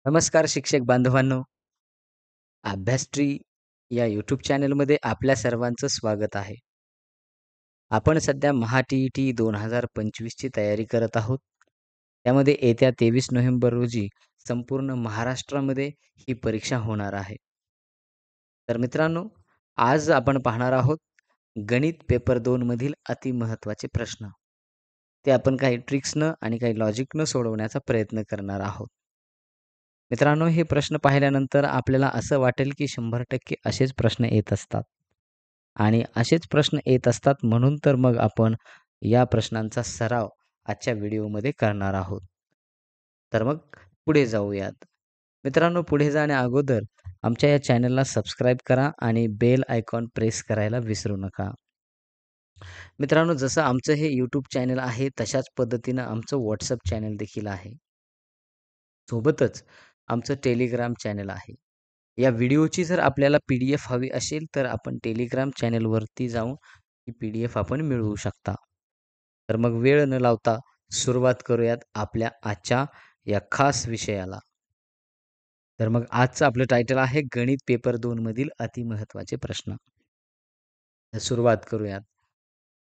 नमस्कार शिक्षक बांधवांनो, अभ्यास ट्री या यूट्यूब चॅनलमध्ये आपल्या सर्वांचं स्वागत आहे. आपण सध्या महा-टी-ई-टी 2025 ची तयारी करत आहोत. त्यामध्ये येत्या 23 नोव्हेंबर रोजी संपूर्ण महाराष्ट्रामध्ये ही परीक्षा होणार आहे. तर मित्रांनो, आज आपण पाहणार आहोत गणित पेपर 2 मधील अतिमहत्त्वाचे प्रश्न. ते आपण काही ट्रिक्सनं आणि काही लॉजिकनं सोडवण्याचा प्रयत्न करणार आहोत. मित्रांनो, हे प्रश्न पाहिल्यानंतर आपल्याला असं वाटेल की 100% असेच प्रश्न येत असतात आणि असेच प्रश्न येत असतात म्हणून तर मग आपण या प्रश्नांचा सराव आजच्या व्हिडिओमध्ये करणार आहोत. तर मग पुढे जाऊयात. मित्रांनो, पुढे जाण्या अगोदर आमच्या या चॅनलला सबस्क्राईब करा आणि बेल आयकॉन प्रेस करायला विसरू नका. मित्रांनो, जसं आमचं हे यूट्यूब चॅनल आहे तशाच पद्धतीनं आमचं WhatsApp चॅनल देखील आहे. सोबतच आमचं टेलिग्राम चॅनल आहे. या व्हिडिओची जर आपल्याला PDF हवी असेल तर आपण टेलिग्राम चॅनलवरती जाऊन ही PDF आपण मिळवू शकता. तर मग वेळ न लावता सुरुवात करूयात आपल्या आजच्या या खास विषयाला. तर मग आजचं आपलं टायटल आहे गणित पेपर 2 मधील अतिमहत्त्वाचे प्रश्न. तर सुरुवात करूयात.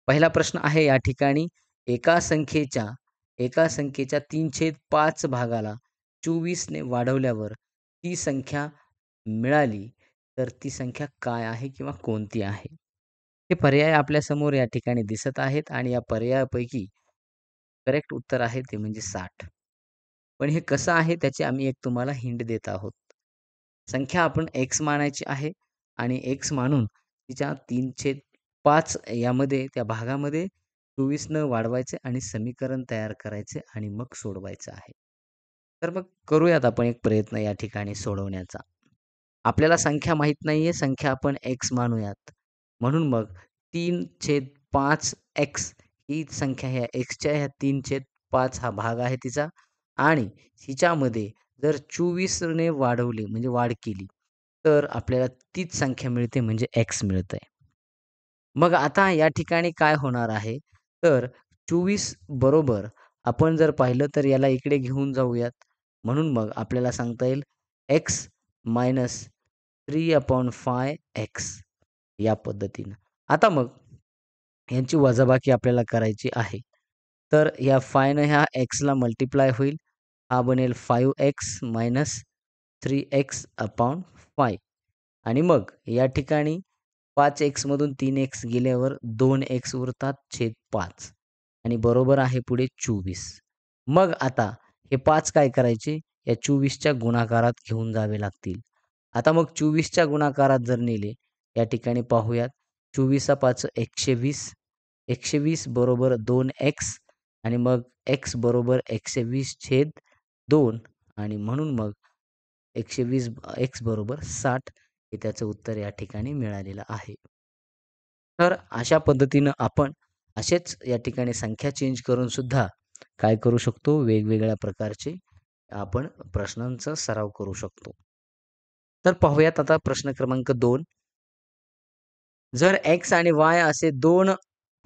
पहिला प्रश्न आहे या ठिकाणी एका संख्येच्या 3/5 भागाला 24 ने वाढवल्यावर ती संख्या मिळाली तर ती संख्या काय आहे किंवा कोणती आहे? हे पर्याय आपल्यासमोर या ठिकाणी दिसत आहेत आणि या पर्यायापैकी करेक्ट उत्तर आहे ते म्हणजे 60. पण हे कसं आहे त्याची आम्ही एक तुम्हाला हिंट देत आहोत. संख्या आपण x मानायची आहे आणि x मानून तिच्या 3/5 यामध्ये त्या भागामध्ये 24 न वाढवायचे आणि समीकरण तयार करायचे आणि मग सोडवायचं आहे. तर मग करूयात आपण एक प्रयत्न या ठिकाणी सोडवण्याचा. आपल्याला संख्या माहीत नाहीये, संख्या आपण x मानूयात. म्हणून मग 3/5x ही संख्या ह्या xच्या ह्या 3/5 हा भाग आहे तिचा आणि हिच्यामध्ये जर 24 ने वाढवले म्हणजे वाढ केली, तर आपल्याला तीच संख्या मिळते म्हणजे x मिळतंय. मग आता या ठिकाणी काय होणार आहे, तर 24 बरोबर आपण जर पाहिलं तर याला इकडे घेऊन जाऊयात. म्हणून मग आपल्याला सांगता येईल x मायनस 3/5x या पद्धतीनं. आता मग यांची वजाबाकी आपल्याला करायची आहे. तर या 5 नं ह्या xला मल्टिप्लाय होईल. हा बनेल 5x मायनस 3x/5 आणि मग या ठिकाणी 5x मधून 3x गेल्यावर 2x उरतात छेद 5 आणि बरोबर आहे पुढे 24. मग आता हे 5 काय करायचे? या 24च्या गुणाकारात घेऊन जावे लागतील. आता मग 24च्या गुणाकारात जर नेले, या ठिकाणी पाहूयात 24 120, 120 बरोबर 2x आणि मग x बरोबर 120/2 आणि म्हणून मग 120 x बरोबर 60 हे त्याचं उत्तर या ठिकाणी मिळालेलं आहे. तर अशा पद्धतीनं आपण असेच या ठिकाणी संख्या चेंज करून सुद्धा काय करू शकतो, वेगवेगळ्या प्रकारचे आपण प्रश्नांचा सराव करू शकतो. तर पाहूयात आता प्रश्न क्रमांक 2. जर x आणि y असे दोन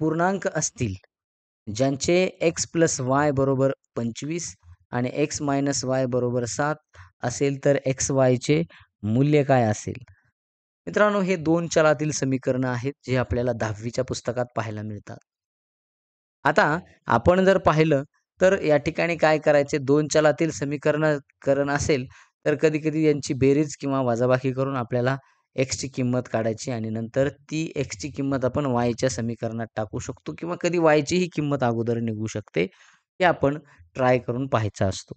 पूर्णांक असतील, ज्यांचे x + y बरोबर 25 आणि x - y बरोबर 7 असेल, तर xy मूल्य काय असेल? मित्रांनो, हे 2 चलातील समीकरणं आहेत, जे आपल्याला 10वीच्या पुस्तकात पाहायला मिळतात. आता आपण जर पाहिलं, तर या ठिकाणी काय करायचे 2 चलातील समीकरण असेल, तर कधी-कधी यांची बेरीज किंवा वजाबाकी करून आपल्याला xची किंमत काढायची आणि नंतर ती xची किंमत आपण yच्या समीकरणात टाकू शकतो किंवा कधी yचीही किंमत अगोदर निघू शकते. हे आपण ट्राय करून पाहायचा असतो.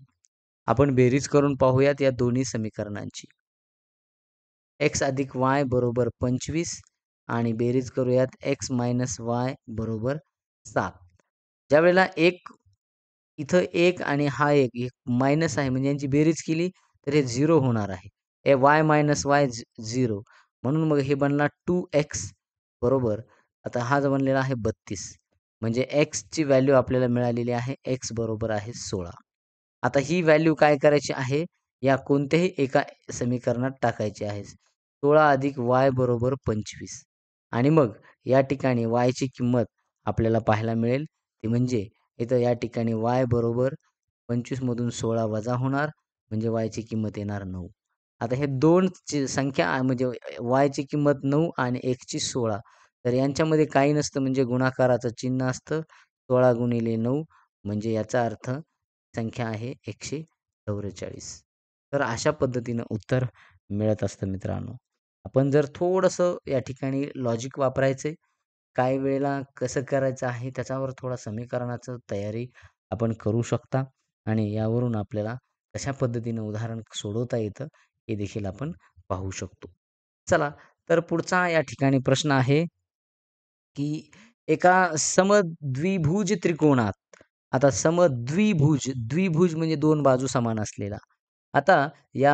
आपण बेरीज करून पाहूयात या दोन्ही समीकरणांची. x अधिक y बरोबर 25 आणि बेरीज करूयात x मायनस y बरोबर 7. ज्यावेळेला इथं 1 आणि हा 1 मायनस आहे म्हणजे यांची बेरीज केली तर हे 0 होणार आहे. हे y मायनस y 0 म्हणून मग हे बनला 2x बरोबर. आता हा जो बनलेला आहे 32 म्हणजे xची व्हॅल्यू आपल्याला मिळालेली आहे x बरोबर आहे 16. आता ही व्हॅल्यू काय करायची आहे, या कोणत्याही एका समीकरणात टाकायची आहे. 16 अधिक y बरोबर 25 आणि मग या ठिकाणी yची किंमत आपल्याला पाहायला मिळेल ती म्हणजे इथं या ठिकाणी y बरोबर 25 मधून 16 वजा होणार म्हणजे yची किंमत येणार 9. आता हे 2 संख्या म्हणजे yची किंमत 9 आणि xची 16. तर यांच्यामध्ये काही नसतं म्हणजे गुणाकाराचं चिन्ह असतं. 16 गुणिले 9 म्हणजे याचा अर्थ संख्या आहे 144. तर अशा पद्धतीनं उत्तर मिळत असतं मित्रांनो. आपण जर थोडंसं या ठिकाणी लॉजिक वापरायचे, काही वेळेला कसं करायचं आहे त्याच्यावर थोडा समीकरणाचं तयारी आपण करू शकता आणि यावरून आपल्याला कशा पद्धतीनं उदाहरण सोडवता येतं हे देखील आपण पाहू शकतो. चला तर पुढचा या ठिकाणी प्रश्न आहे, की एका समद्विभुज त्रिकोणात आता द्विभुज म्हणजे 2 बाजू समान असलेला. आता या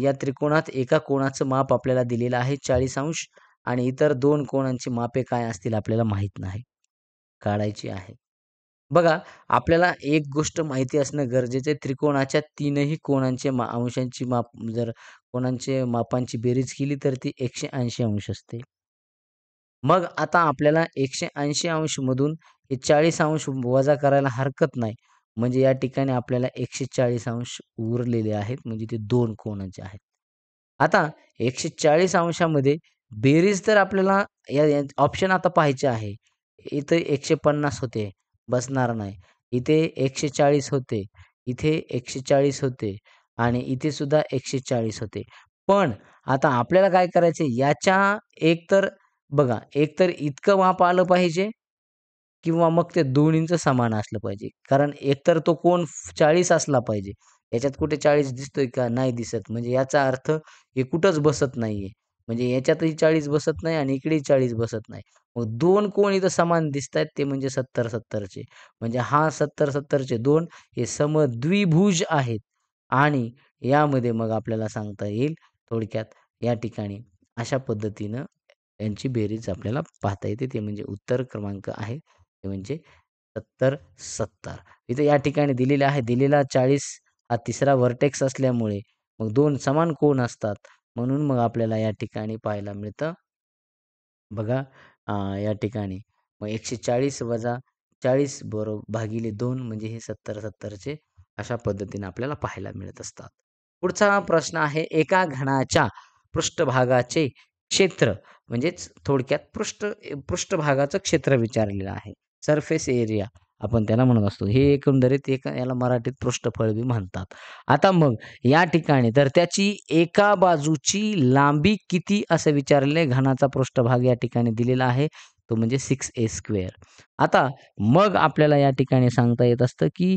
या त्रिकोणात एका कोणाचं माप आपल्याला दिलेलं आहे 40 अंश आणि इतर 2 कोणांची मापे काय असतील आपल्याला माहीत नाही. काढायची आहे. बघा, आपल्याला एक गोष्ट माहिती असणं गरजेचं आहे. त्रिकोणाच्या तीनही कोणांचे अंशांची माप जर कोणांचे मापांची बेरीज केली तर ती 180 अंश असते. मग आता आपल्याला 180 अंश मधून हे 40 अंश वजा करायला हरकत नाही. म्हणजे या ठिकाणी आपल्याला 140 अंश उरलेले आहेत. म्हणजे ते 2 कोनाचे आहेत. आता 140 अंशामध्ये बेरीज तर आपल्याला या ऑप्शन आता पाहायचे आहे. इथे 150 होते, बसणार नाही. इथे 140 होते, इथे 140 होते आणि इथे सुद्धा 140 होते. पण आता आपल्याला काय करायचं याच्या एकतर बघा, एकतर इतकं माप आलं पाहिजे किंवा मग ते दोन्हींचं समान असलं पाहिजे. कारण एकतर तो कोन 40 असला पाहिजे. याच्यात कुठे 40 दिसतोय का? नाही दिसत. म्हणजे याचा अर्थ हे कुठंच बसत नाहीये. म्हणजे याच्यातही 40 बसत नाही आणि इकडेही 40 बसत नाही. मग 2 कोन इथं समान दिसतायत ते म्हणजे 70-70 चे. म्हणजे हा 70-70 चे 2 हे समद्विभुज आहेत आणि यामध्ये मग आपल्याला सांगता येईल थोडक्यात या ठिकाणी अशा पद्धतीनं यांची बेरीज आपल्याला पाहता येते. ते म्हणजे उत्तर क्रमांक आहे ते म्हणजे 70-70. इथे या ठिकाणी दिलेले आहे. दिलेला 40 हा तिसरा व्हर्टेक्स असल्यामुळे मग 2 समान कोन असतात. म्हणून मग आपल्याला या ठिकाणी पाहायला मिळतं. बघा या ठिकाणी मग 140 वजा 40 भागिले 2 म्हणजे हे 70-70 चे अशा पद्धतीने आपल्याला पाहायला मिळत असतात. पुढचा प्रश्न आहे एका घनाच्या पृष्ठभागाचे क्षेत्र म्हणजेच थोडक्यात पृष्ठभागाचं क्षेत्र विचारलेलं आहे. सरफेस एरिया आपण त्याला म्हणत असतो. हे एकंदरीत याला मराठीत पृष्ठफळ बी म्हणतात. आता मग या ठिकाणी तर त्याची एका बाजूची लांबी किती असं विचारलेलं आहे. घनाचा पृष्ठभाग या ठिकाणी दिलेला आहे. तो म्हणजे 6a². आता मग आपल्याला या ठिकाणी सांगता येत असतं, की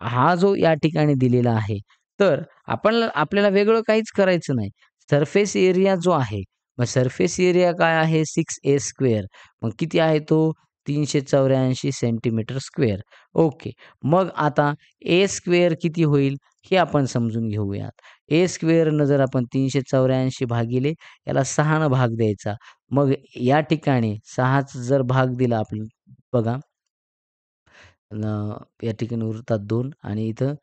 हा जो या ठिकाणी दिलेला आहे, तर आपल्याला वेगळं काहीच करायचं नाही. सरफेस एरिया जो आहे, मग सरफेस एरिया काय आहे 6a². मग किती आहे तो 384 सेंटीमीटर स्क्वेअर. ओके. मग आता a² किती होईल हे आपण समजून घेऊयात. a² जर आपण 384 भागिले याला 6 भाग द्यायचा. मग या ठिकाणी 6चा जर भाग दिला आपण बघा या ठिकाणी उरतात 2 आणि इथं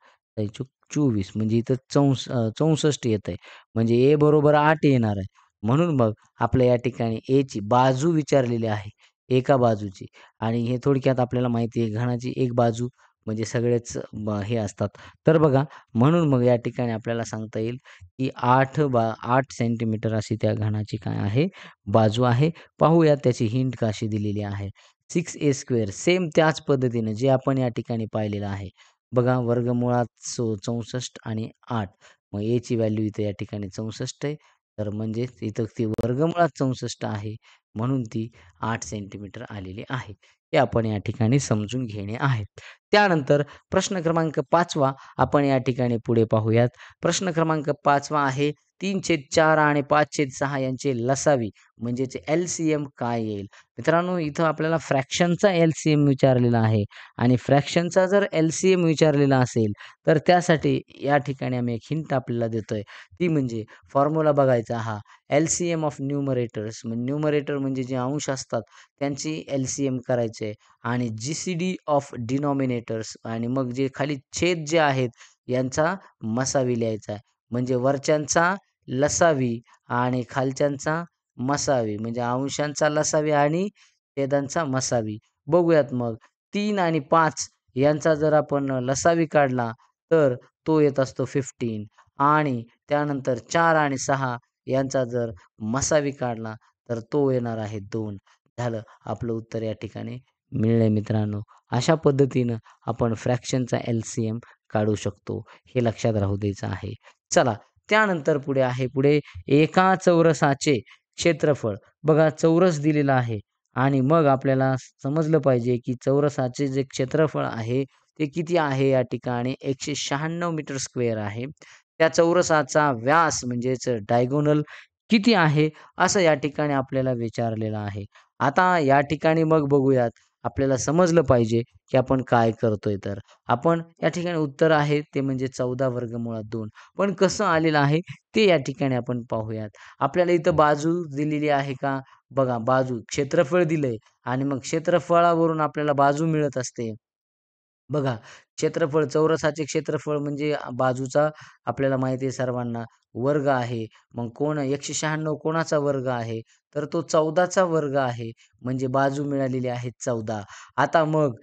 24 म्हणजे इथं 64 येतंय. म्हणजे ए बरोबर 8 येणार आहे. म्हणून मग आपल्या या ठिकाणी एची बाजू विचारलेली आहे. एका बाजूची आणि हे थोडक्यात आपल्याला माहिती आहे घनाची एक बाजू म्हणजे सगळेच हे असतात. तर बघा म्हणून मग या ठिकाणी आपल्याला सांगता येईल, की 8 सेंटीमीटर अशी त्या घनाची काय आहे बाजू आहे. पाहूया त्याची हिंट कशी दिलेली आहे. 6a² सेम त्याच पद्धतीने जे आपण या ठिकाणी पाहिलेलं आहे. बघा वर्गमुळात 64 आणि 8 मग ची व्हॅल्यू इथे या ठिकाणी 64 आहे. तर म्हणजेच इथं ती वर्गमुळात 64 आहे. म्हणून ती 8 सेंटीमीटर आलेली आहे. हे आपण या ठिकाणी समजून घेणे आहे. त्यानंतर प्रश्न क्रमांक 5वा आपण या ठिकाणी पुढे पाहूयात. प्रश्न क्रमांक 5वा आहे 3/4 आणि 5/6 यांचे लसावी म्हणजेच LCM काय येईल? मित्रांनो इथं आपल्याला फ्रॅक्शनचा LCM विचारलेला आहे आणि फ्रॅक्शनचा जर LCM विचारलेला असेल, तर त्यासाठी या ठिकाणी आम्ही एक हिंट आपल्याला देतोय. ती म्हणजे फॉर्म्युला बघायचा हा LCM ऑफ न्यूमरेटर्स न्यूमरेटर म्हणजे जे अंश असतात त्यांची LCM करायचे आणि GCD ऑफ डिनॉमिनेटर्स आणि मग जे खाली छेद जे आहेत यांचा मसावी लिहायचा आहे. म्हणजे वरच्यांचा लसावी आणि खालच्यांचा मसावी म्हणजे अंशांचा लसावी आणि छेदांचा मसावी. बघूयात मग 3 आणि 5 यांचा जर आपण लसावी काढला तर तो येत असतो 15 आणि त्यानंतर 4 आणि 6 यांचा जर मसावी काढला तर तो येणार आहे 2. झालं आपलं उत्तर या ठिकाणी मिळालंय मित्रांनो. अशा पद्धतीनं आपण फ्रॅक्शनचा एल-सी-एम काढू शकतो. हे लक्षात राहू द्यायचं आहे. चला त्यानंतर पुढे एका चौरसाचे क्षेत्रफळ. बघा चौरस दिलेला आहे आणि मग आपल्याला समजलं पाहिजे, की चौरसाचे जे क्षेत्रफळ आहे ते किती आहे या ठिकाणी 196 मीटर स्क्वेअर आहे. त्या चौरसाचा व्यास म्हणजेच डायगोनल किती आहे? असं या ठिकाणी आपल्याला विचारलेलं आहे. आता या ठिकाणी मग बघूयात आपल्याला समजलं पाहिजे, की आपण काय करतोय तर. आपण या ठिकाणी उत्तर आहे ते म्हणजे 14 वर्गमुळात 2. पण कसं आलेलं आहे ते या ठिकाणी आपण पाहूयात. आपल्याला इथं बाजू दिलेली आहे का? बघा बाजू क्षेत्रफळ दिलंय आणि मग क्षेत्रफळावरून आपल्याला बाजू मिळत असते. बघा, क्षेत्रफळ चौरसाचे क्षेत्रफळ म्हणजे बाजूचा आपल्याला माहिती आहे सर्वांना वर्ग आहे. मग कोण 196 कोणाचा वर्ग आहे? तर तो 14चा वर्ग आहे. म्हणजे बाजू मिळालेली आहे 14. आता मग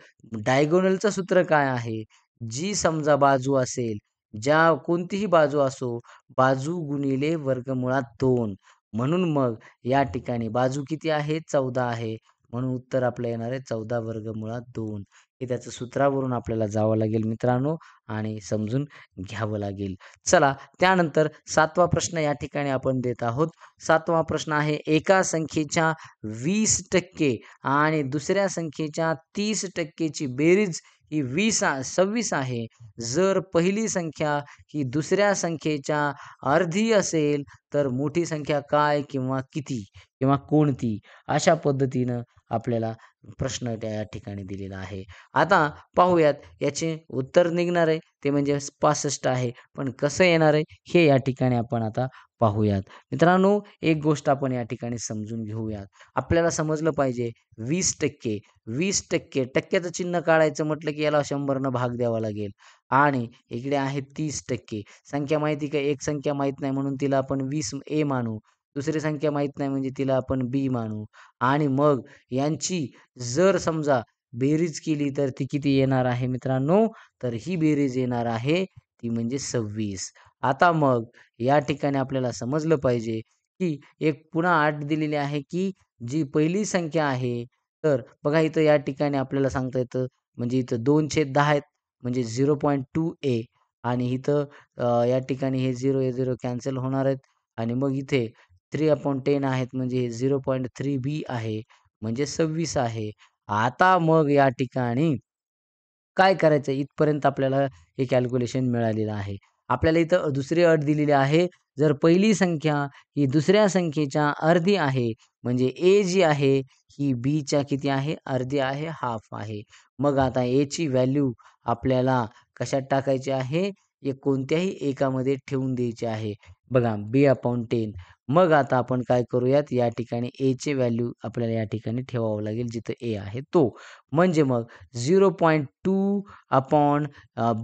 डायगोनलचं सूत्र काय आहे? जी समजा बाजू असेल, ज्या कोणतीही बाजू असो, बाजू गुणिले वर्गमुळात 2. म्हणून मग या ठिकाणी बाजू किती आहे? 14 आहे. म्हणून उत्तर आपलं येणार आहे 14 वर्गमुळात 2. हे त्याचं सूत्रावरून आपल्याला जावं लागेल मित्रांनो आणि समजून घ्यावं लागेल. चला त्यानंतर 7वा प्रश्न या ठिकाणी आपण देत आहोत. 7वा प्रश्न आहे एका संख्येच्या 20% आणि दुसऱ्या संख्येच्या 30% ची बेरीज ही 26 आहे. जर पहिली संख्या ही दुसऱ्या संख्येच्या अर्धी असेल, तर मोठी संख्या काय किंवा किती किंवा कोणती? अशा पद्धतीनं आपल्याला प्रश्न त्या या ठिकाणी दिलेला आहे. आता पाहूयात याचे उत्तर निघणार आहे ते म्हणजे 65 आहे. पण कसं येणार आहे हे या ठिकाणी आपण आता पाहूयात. मित्रांनो एक गोष्ट आपण या ठिकाणी समजून घेऊयात. आपल्याला समजलं पाहिजे 20% 20% टक्क्याचं चिन्ह काढायचं म्हटलं की याला 100 न भाग द्यावा लागेल आणि इकडे आहे 30%. संख्या माहिती का एक संख्या माहीत नाही म्हणून तिला आपण 20 मानू. दुसरी संख्या माहीत नाही म्हणजे तिला आपण बी मानू आणि मग यांची जर समजा बेरीज केली तर ती किती येणार आहे मित्रांनो? तर ही बेरीज येणार आहे ती म्हणजे 26. आता मग या ठिकाणी आपल्याला समजलं पाहिजे, की एक पुन्हा अट दिलेली आहे, की जी पहिली संख्या आहे, तर बघा इथं या ठिकाणी आपल्याला सांगता येतं म्हणजे इथं 2/10 आहेत म्हणजे 0.2a आणि इथं या ठिकाणी हे 0 हे 0 कॅन्सल होणार आहेत आणि मग इथे 3/10 आहेत म्हणजे हे 0.3b आहे म्हणजे 26 आहे. आता मग या ठिकाणी काय करायचं इथपर्यंत आपल्याला हे कॅल्क्युलेशन मिळालेलं आहे. आपल्याला इथं दुसरी अट दिलेली आहे. जर पहिली संख्या ही दुसऱ्या संख्येच्या अर्धी आहे, म्हणजे ए जी आहे ही बीच्या किती आहे? अर्धी आहे, हाल्फ आहे. मग आता एची व्हॅल्यू आपल्याला कशात टाकायची आहे? कोणत्याही एकामध्ये ठेवून द्यायची आहे. बघा b/10. मग आता आपण काय करूयात या ठिकाणी एची व्हॅल्यू आपल्याला या ठिकाणी ठेवावं लागेल जिथं ए आहे तो. म्हणजे मग 0.2 अपॉन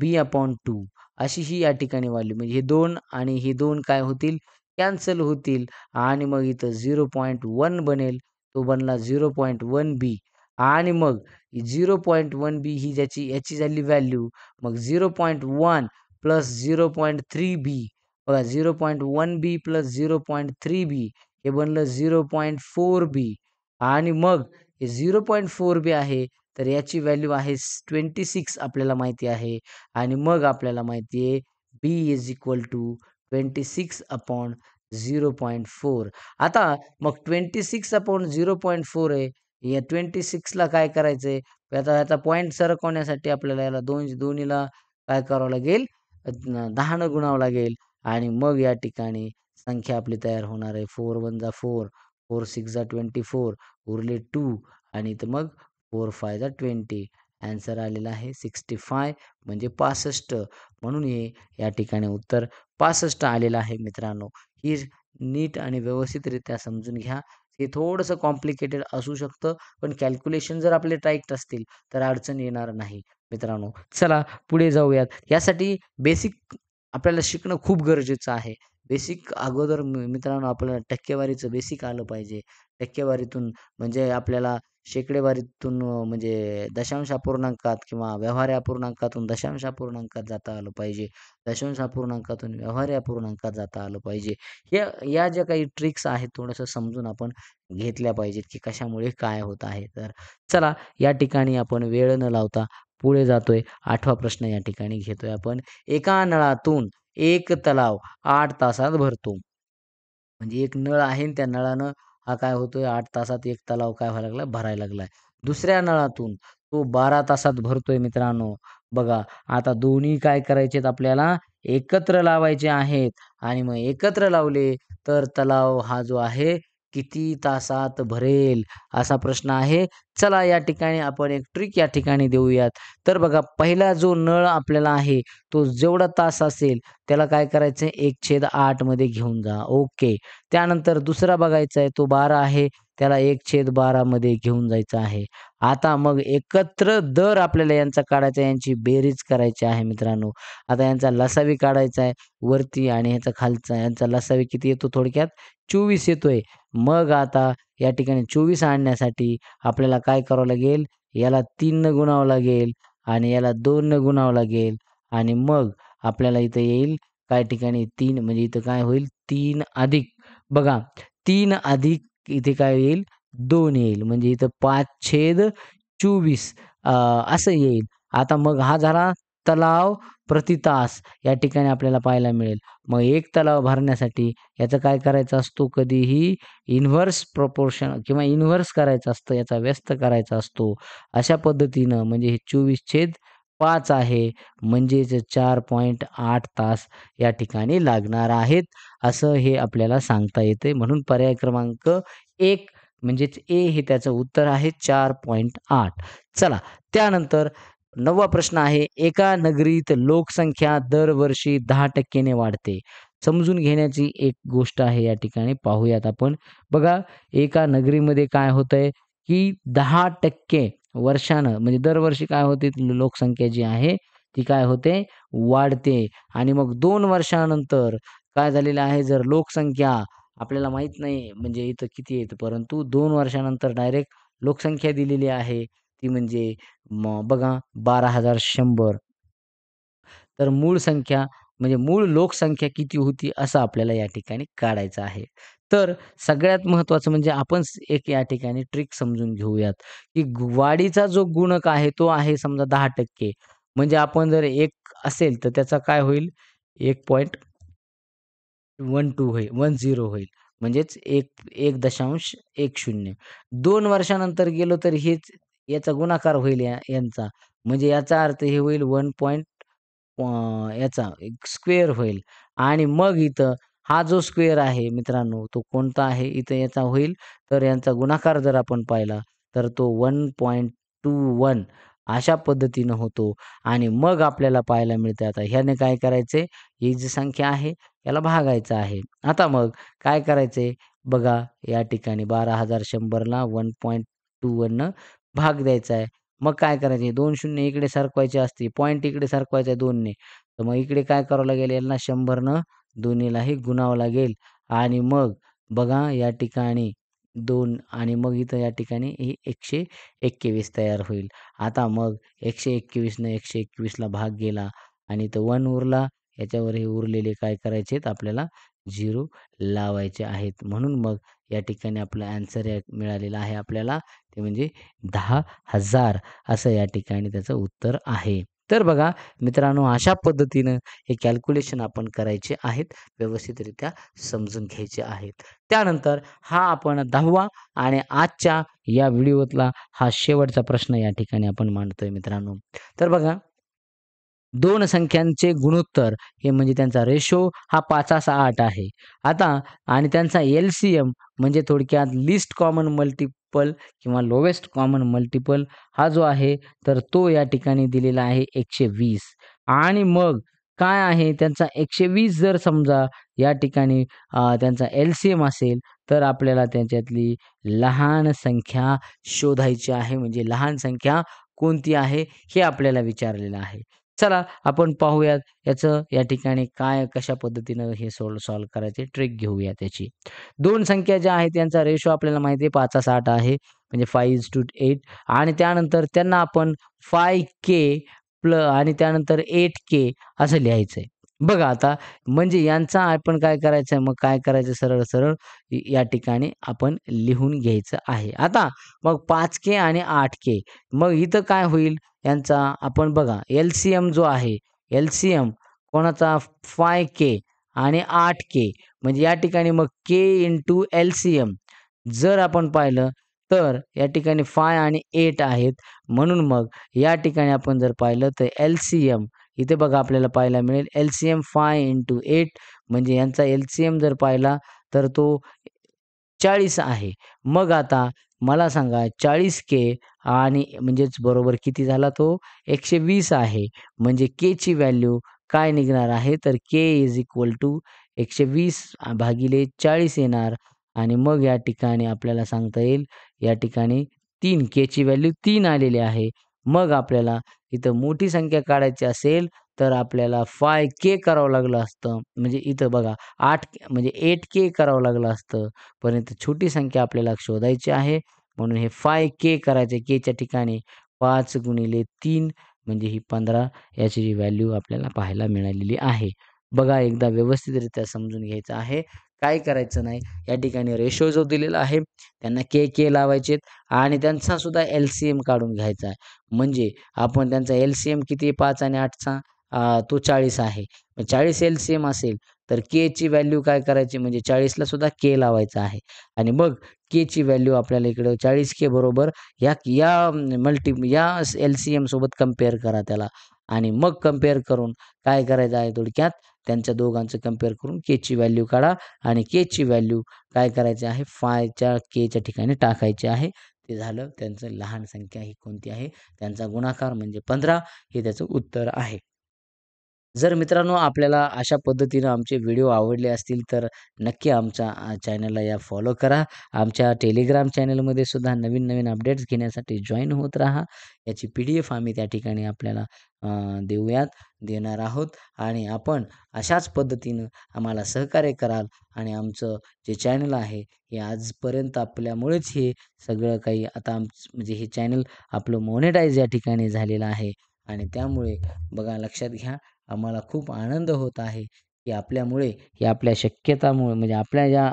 b/2 अशी ही या ठिकाणी व्हॅल्यू म्हणजे हे 2 आणि हे 2 काय होतील? कॅन्सल होतील आणि मग इथं 0.1 बनेल. तो बनला 0.1 बी आणि मग 0.1 बी ही याची झाली व्हॅल्यू. मग 0.1 प्लस 0.3 बी बघा 0.1 बी प्लस 0.3 बी हे बनलं 0.4 बी आणि मग हे 0.4 बी आहे तर याची व्हॅल्यू आहे 26 आपल्याला माहिती आहे आणि मग आपल्याला माहिती आहे बी इज इक्वल टू 26/0.4. आता मग 26/0.4 आहे. या 26ला काय करायचंय? आता याचा पॉइंट सरकवण्यासाठी आपल्याला याला दोन्हीला काय करावं लागेल? 10 न गुणावं लागेल आणि मग या ठिकाणी संख्या आपली तयार होणार आहे. 4 1 जा 4, 4 6 जा 24 उरले 2 आणि इथं मग 4 5 जा 20. ॲन्सर आलेला आहे 65 म्हणजे 65. म्हणून हे या ठिकाणी उत्तर 65 आलेलं आहे मित्रांनो. ही नीट आणि व्यवस्थितरित्या समजून घ्या. हे थोडंसं कॉम्प्लिकेटेड असू शकतं, पण कॅल्क्युलेशन जर आपले टाईट असतील, तर अडचण येणार नाही मित्रांनो. चला पुढे जाऊयात. यासाठी बेसिक आपल्याला शिकणं खूप गरजेचं आहे. बेसिक अगोदर मित्रांनो आपल्याला टक्केवारीचं बेसिक आलं पाहिजे. टक्केवारीतून म्हणजे आपल्याला शेकडेवारीतून म्हणजे दशांश अपूर्णांकात किंवा व्यवहार्य अपूर्णांकातून दशांश अपूर्णांकात जाता आलं पाहिजे. दशांश अपूर्णांकातून व्यवहार्य अपूर्णांकात जाता आलं पाहिजे. या ज्या काही ट्रिक्स आहेत थोडंसं समजून आपण घेतल्या पाहिजेत, की कशामुळे काय होत आहे. तर चला या ठिकाणी आपण वेळ न लावता पुढे जातोय. 8वा प्रश्न या ठिकाणी घेतोय आपण. एका नळातून एक तलाव 8 तासात भरतो. म्हणजे एक नळ आहे आणि त्या नळानं हा काय होतोय 8 तासात एक तलाव काय व्हायला लागलाय, भरायला लागलाय. दुसऱ्या नळातून तो 12 तासात भरतोय मित्रांनो. बघा आता दोन्ही काय करायचेत आपल्याला एकत्र लावायचे आहेत आणि मग एकत्र लावले तर तलाव हा जो आहे किती तासात भरेल असा प्रश्न आहे. चला या ठिकाणी आपण एक ट्रिक या ठिकाणी देऊयात. तर बघा पहिला जो नळ आपल्याला आहे तो जेवढा तास असेल त्याला काय करायचं आहे 1/8 मध्ये घेऊन जा. ओके. त्यानंतर दुसरा बघायचा आहे तो 12 आहे त्याला 1/12 मध्ये घेऊन जायचं आहे. आता मग एकत्र दर आपल्याला यांचा काढायचा आहे, यांची बेरीज करायची आहे मित्रांनो. आता यांचा लसावी काढायचा आहे वरती आणि ह्याचा खालचा यांचा लसावी किती येतो थोडक्यात 24 येतोय. मग आता या ठिकाणी 24 आणण्यासाठी आपल्याला काय करावं लागेल, याला 3 न गुणावं लागेल आणि याला 2 न गुणावं लागेल आणि मग आपल्याला इथं येईल काय ठिकाणी 3 म्हणजे इथं काय होईल 3 अधिक बघा 3 अधिक इथे काय येईल 2 येईल. म्हणजे इथं 5/24 असं येईल. आता मग हा झाला तलाव प्रति तास या ठिकाणी आपल्याला पाहायला मिळेल. मग एक तलाव भरण्यासाठी याचं काय करायचं असतो कधीही इन्व्हर्स प्रोपोर्शन किंवा इन्व्हर्स करायचं असतं, याचा व्यस्त करायचा असतो. अशा पद्धतीनं म्हणजे हे 24/5 आहे म्हणजेच 4.8 तास या ठिकाणी लागणार आहेत. असं हे आपल्याला सांगता येते. म्हणून पर्याय क्रमांक 1 म्हणजेच ए हे त्याचं उत्तर आहे 4.8. चला त्यानंतर 9वा प्रश्न आहे. एका नगरीत लोकसंख्या दरवर्षी 10% ने वाढते. समजून घेण्याची एक गोष्ट आहे या ठिकाणी पाहूयात आपण. बघा एका नगरीमध्ये काय होतंय, की 10% वर्षानं म्हणजे दरवर्षी काय होते लोकसंख्या जी आहे ती काय होते वाढते आणि मग 2 वर्षानंतर काय झालेलं आहे जर लोकसंख्या आपल्याला माहीत नाही म्हणजे इथं किती आहे परंतु 2 वर्षानंतर डायरेक्ट लोकसंख्या दिलेली आहे ती म्हणजे बघा 12,100 तर मूळ संख्या म्हणजे मूळ लोकसंख्या किती होती असं आपल्याला या ठिकाणी काढायचं आहे. तर सगळ्यात महत्त्वाचं म्हणजे आपण एक या ठिकाणी ट्रिक समजून घेऊयात, की वाढीचा जो गुणक आहे तो आहे समजा 10% म्हणजे आपण जर 1 असेल तर त्याचा काय होईल 1.12 होईल 10 होईल. म्हणजेच 1.10. 2 वर्षानंतर गेलो तर हेच याचा गुणाकार होईल यांचा. म्हणजे याचा अर्थ हे होईल 1. याचा एक स्क्वेअर होईल आणि मग इथं हा जो स्क्वेअर आहे मित्रांनो, तो कोणता आहे? इथं याचा होईल, तर यांचा गुणाकार जर आपण पाहिला, तर तो 1.21 अशा पद्धतीनं होतो आणि मग आपल्याला पाहायला मिळते आता ह्याने काय करायचंय, ही जी संख्या आहे याला भागायचं आहे. आता मग काय करायचंय? बघा या ठिकाणी 12,100ला 1.21 न भाग द्यायचा आहे. मग काय करायचे 2 शून्य इकडे सरकवायचे असते. पॉइंट इकडे सरकवायचा आहे 2 ने. तर मग इकडे काय करावं लागेल यांना 100 न दोन्हीलाही गुणावं लागेल आणि मग बघा या ठिकाणी 2 आणि मग इथं या ठिकाणी ही 121 तयार होईल. आता मग 121 न 121ला भाग गेला आणि इथं 1 उरला. याच्यावर हे उरलेले काय करायचे आहेत आपल्याला 0 लावायचे आहेत. म्हणून मग या ठिकाणी आपलं ॲन्सर मिळालेलं आहे आपल्याला ते म्हणजे 10,000 असं या ठिकाणी त्याचं उत्तर आहे. तर बघा मित्रांनो अशा पद्धतीनं हे कॅल्क्युलेशन आपण करायचे आहेत. व्यवस्थितरित्या समजून घ्यायचे आहेत. त्यानंतर हा आपण 10वा आणि आजच्या या व्हिडिओतला हा शेवटचा प्रश्न या ठिकाणी आपण मांडतोय मित्रांनो. तर बघा 2 संख्यांचे गुणोत्तर हे म्हणजे त्यांचा रेशो हा 5:8 आहे. आता आणि त्यांचा एल-सी-एम म्हणजे थोडक्यात लीस्ट कॉमन मल्टिपल किंवा लोवेस्ट कॉमन मल्टिपल हा जो आहे, तर तो या ठिकाणी दिलेला आहे 120 आणि मग काय आहे त्यांचा 120 जर समजा या ठिकाणी त्यांचा एल-सी-एम असेल, तर आपल्याला त्याच्यातली लहान संख्या शोधायची आहे. म्हणजे लहान संख्या कोणती आहे हे आपल्याला विचारलेलं आहे. चला आपण पाहूयात याचं या ठिकाणी काय कशा पद्धतीनं हे सॉल्व्ह करायचे ट्रिक घेऊया त्याची. 2 संख्या ज्या आहेत त्यांचा रेशो आपल्याला माहिती आहे 5:8 आहे. म्हणजे 5:8 आणि त्यानंतर त्यांना आपण 5K आणि त्यानंतर 8K असं लिहायचंय. बघा आता म्हणजे यांचा आपण काय करायचंय मग काय करायचं सरळ-सरळ या ठिकाणी आपण लिहून घ्यायचं आहे. आता मग 5K आणि 8K मग इथं काय होईल यांचा आपण बघा एल-सी-एम जो आहे, एल-सी-एम कोणाचा 5K आणि 8K म्हणजे या ठिकाणी मग K इंटू एल-सी-एम जर आपण पाहिलं तर या ठिकाणी 5 आणि 8 आहेत. म्हणून मग या ठिकाणी आपण जर पाहिलं तर एल-सी-एम इथे बघा आपल्याला पाहायला मिळेल एल-सी-एम 5 इंटू 8 म्हणजे यांचा एल-सी-एम जर पाहिला तर तो 40 आहे. मग आता मला सांगा 40K आणि म्हणजेच बरोबर किती झाला तो 120 आहे. म्हणजे Kची व्हॅल्यू काय निघणार आहे तर K इज इक्वल टू 120 भागिले 40 येणार आणि मग या ठिकाणी आपल्याला सांगता येईल या ठिकाणी 3 Kची व्हॅल्यू 3 आलेली आहे. मग आपल्याला इथं मोठी संख्या काढायची असेल तर आपल्याला 5K करावं लागलं असतं. म्हणजे इथं बघा 8 म्हणजे 8K करावं लागलं असतं. परंतु छोटी संख्या आपल्याला शोधायची आहे. म्हणून हे 5K करायचं आहे. Kच्या ठिकाणी 5 गुणिले 3 म्हणजे ही 15 याची जी व्हॅल्यू आपल्याला पाहायला मिळालेली आहे. बघा एकदा व्यवस्थितरित्या समजून घ्यायचं आहे. काय करायचं नाही. या ठिकाणी रेशो जो दिलेला आहे त्यांना K लावायचेत आणि त्यांचा सुद्धा एल-सी-एम काढून घ्यायचा आहे. म्हणजे आपण त्यांचा एल-सी-एम किती 5 आणि 8चा तो 40 आहे. 40 एल-सी-एम असेल तर Kची व्हॅल्यू काय करायची म्हणजे 40ला सुद्धा K लावायचा आहे आणि मग Kची व्हॅल्यू आपल्याला इकडं 40K बरोबर या या या एल-सी-एम सोबत कंपेअर करा त्याला आणि मग कंपेअर करून काय करायचं आहे थोडक्यात त्यांच्या दोघांचं कंपेअर करून Kची व्हॅल्यू काढा आणि Kची व्हॅल्यू काय करायची आहे 5च्या Kच्या ठिकाणी टाकायची आहे. ते झालं त्यांचं लहान संख्या ही कोणती आहे त्यांचा गुणाकार म्हणजे 15 हे त्याचं उत्तर आहे. जर मित्रांनो आपल्याला अशा पद्धतीनं आमचे व्हिडिओ आवडले असतील तर नक्की आमच्या चॅनलला या फॉलो करा. आमच्या टेलिग्राम चॅनलमध्ये सुद्धा नवीन-नवीन अपडेट्स घेण्यासाठी जॉइन होत राहा. याची PDF आम्ही त्या ठिकाणी आपल्याला देणार आहोत आणि आपण अशाच पद्धतीनं आम्हाला सहकार्य कराल आणि आमचं जे चॅनल आहे हे आजपर्यंत आपल्यामुळेच हे सगळं काही आता म्हणजे हे चॅनल आपलं मॉनिटाईज या ठिकाणी झालेलं आहे आणि त्यामुळे बघा लक्षात घ्या आम्हाला खूप आनंद होत आहे, की आपल्यामुळे हे आपल्या शक्यतामुळे म्हणजे आपल्या ज्या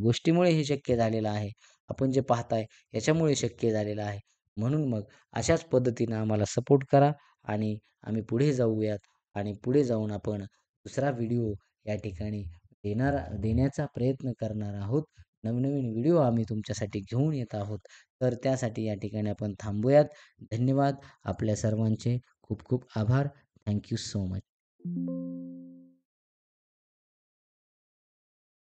गोष्टीमुळे हे शक्य झालेलं आहे. आपण जे पाहताय याच्यामुळे शक्य झालेलं आहे. म्हणून मग अशाच पद्धतीनं आम्हाला सपोर्ट करा आणि आम्ही पुढे जाऊयात आणि पुढे जाऊन आपण दुसरा व्हिडिओ या ठिकाणी देण्याचा प्रयत्न करणार आहोत. नवनवीन व्हिडिओ आम्ही तुमच्यासाठी घेऊन येत आहोत. तर त्यासाठी या ठिकाणी आपण थांबूयात. धन्यवाद. आपल्या सर्वांचे खूप खूप आभार. Thank you so much.